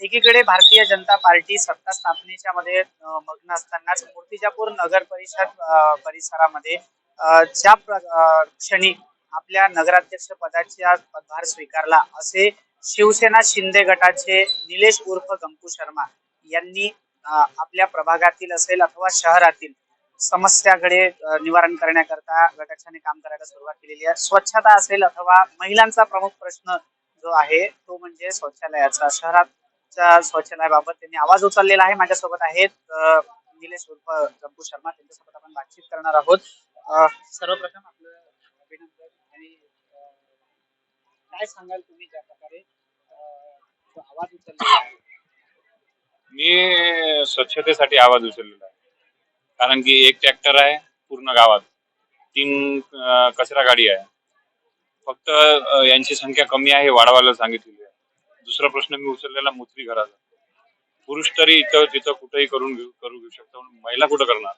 एकीकडे भारतीय जनता पार्टी सत्ता स्थापनेच्या मध्ये मग्न असतानाच मूर्तिजापूर नगर परिषद परिसरामध्ये क्षणी आपल्या नगराध्यक्ष पदाचा पदभार स्वीकारला असे शिवसेना शिंदे गटाचे निलेश उर्फ गंकू शर्मा यांनी आपल्या प्रभागातील असेल अथवा शहरातील समस्याकडे निवारण करण्याकरता गटाने काम करायला सुरुवात केलेली आहे। स्वच्छता असेल अथवा महिलांचा प्रमुख प्रश्न जो आहे तो म्हणजे शौचालयाचा। शहराच्या शौचालयाबाबत त्यांनी आवाज उचललेला आहे। माझ्यासोबत आहेत निलेश उर्फ गंकू शर्मा, त्यांच्यासोबत आपण बातचीत करणार आहोत। सर्वप्रथम आपलं अभिनंदन आणि काय सांगाल तुम्ही ज्या प्रकारे आवाज उचललेला आहे? मी स्वच्छतेसाठी आवाज उचललेला आहे, कारण की एक ट्रॅक्टर आहे पूर्ण गावात, 3 कचरा गाडी आहे। फक्त यांची संख्या कमी आहे, वाढवायला सांगितलेली आहे। दुसरा प्रश्न मी उचललेला मूत्री घराचा। पुरुष तरी इथं तिथं कुठेही करू घेऊ शकतो, महिला कुठं करणार?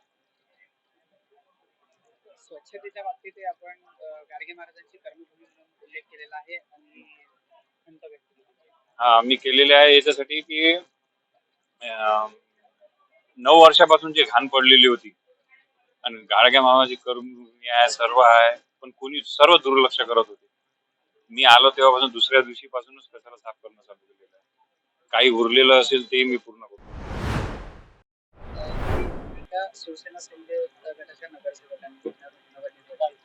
स्वच्छतेच्या बाबतीत आपण गाडगे महाराजांची कर्मभूमी म्हणून उल्लेख केलेला आहे आणि संत व्यक्ती हा मी केलेले आहे याच्यासाठी की 9 वर्षापासून जे घाण पडलेली होती आणि गाडगे महाराजांची कर्मभूमी आहे, सर्व आहे, पण कोणी सर्व दुर्लक्ष करत होते। मी आलो तेव्हापासून दुसऱ्या दिवशीपासूनच कचरा साफ करणं चालू केलेलं आहे। काही उरलेलं असेल ते मी पूर्ण करतो। शिवसेना शिंदे गटाच्या नगरसेवकांनी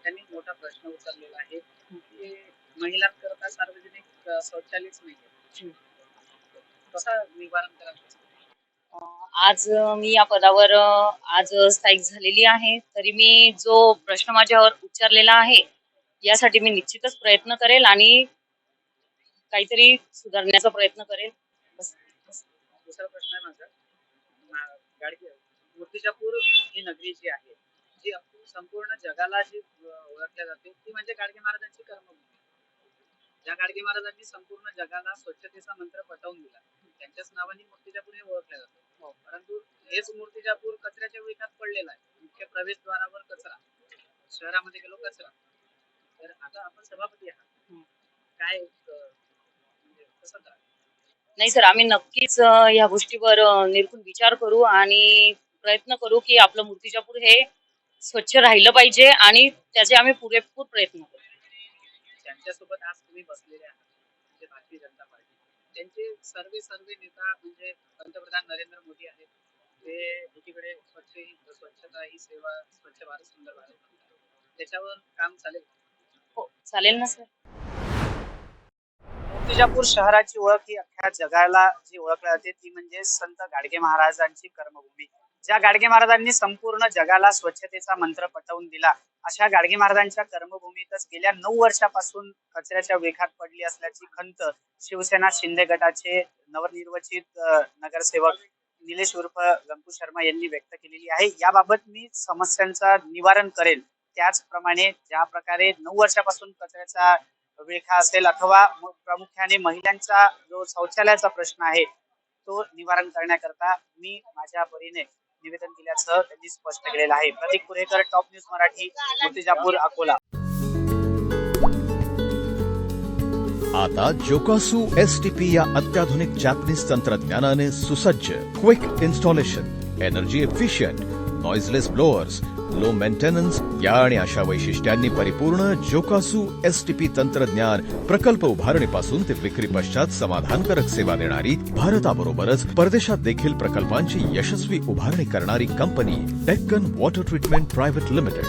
त्यांनी मोठा प्रश्न उचललेला आहे की महिलांकरता सार्वजनिक शौचालयच नाही, कसा निवारण करायचं? आज मी या पदावर आज स्थायिक झालेली आहे, तरी मी जो प्रश्न माझ्यावर उच्चारलेला आहे यासाठी मी निश्चितच प्रयत्न करेल आणि काहीतरी सुधारण्याचा प्रयत्न करेल। दुसरा प्रश्न आहे माझा, गाडगे मूर्तिजापूर ही नगरी जी आहे, जी संपूर्ण जगाला जी ओळखल्या जाते ती म्हणजे गाडगे महाराजांची कर्मभूमी। ज्या गाडगे महाराजांनी संपूर्ण जगाला स्वच्छतेचा मंत्र पटवून दिला, त्यांच्याच नावाने मूर्तिजापूर हे ओळखलं जातं। परंतु हेच मूर्तिजापूर कचऱ्याच्या विळख्यात पडलेला आहे। मुख्य प्रवेशद्वारावर कचरा, शहरामध्ये गेलो कचरा। तर आता आपण सभापती आहात, काय म्हणजे कसं करा? नाही सर, आम्ही नक्कीच या गोष्टीवर निरखून विचार करू आणि प्रयत्न करू की आपलं मूर्तिजापूर हे स्वच्छ राहिलं पाहिजे आणि त्याचे आम्ही पुरेपूर प्रयत्न करू। त्यांच्यासोबत आज तुम्ही बसलेले आहात म्हणजे भारतीय जनता पार्टी, त्यांचे सर्वे नेता म्हणजे पंतप्रधान नरेंद्र मोदी आहेत। ते एकीकडे स्वच्छता ही सेवा, स्वच्छ भारत सुंदर भारत, त्याच्यावर काम चालेल? हो चालेल ना सर। मूर्तिजापूर शहराची ओळख ही अख्ख्या जगाला जी ओळखली जाते ती म्हणजे संत गाडगे महाराजांची कर्मभूमी। ज्या गाडगे महाराजांनी संपूर्ण जगाला स्वच्छतेचा मंत्र पटवून दिला, अशा गाडगे महाराजांच्या कर्मभूमीतच गेल्या 9 वर्षापासून कचऱ्याच्या वेखात पडली असल्याची खंत शिवसेना शिंदे गटाचे नवनिर्वाचित नगरसेवक निलेश उर्फ गंकू शर्मा यांनी व्यक्त केलेली आहे। याबाबत मी समस्यांचा निवारण करेल। त्याचप्रमाणे ज्या प्रकारे 9 वर्षापासून कचऱ्याचा विळखा असेल अथवा प्रामुख्याने महिलांचा जो शौचालयाचा प्रश्न आहे तो निवारण करण्याकरता मी माझ्या परीने निवेदन दिल्याचं त्यांनी स्पष्ट केलेलं आहे। प्रतीक पुरेकर, टॉप न्यूज मराठी, मूर्तिजापूर, अकोला। आता जोकासू STP या अत्याधुनिक जॅपनीज तंत्रज्ञानाने सुसज्ज, quick installation, energy efficient, noiseless blowers, low maintenance या आणि अशा वैशिष्ट्यांनी परिपूर्ण जोकासू STP तंत्रज्ञान प्रकल्प उभारणीपासून ते विक्री पश्चात समाधानकारक सेवा देणारी, भारताबरोबरच परदेशात देखील प्रकल्पांची यशस्वी उभारणी करणारी company Deccan water treatment private limited.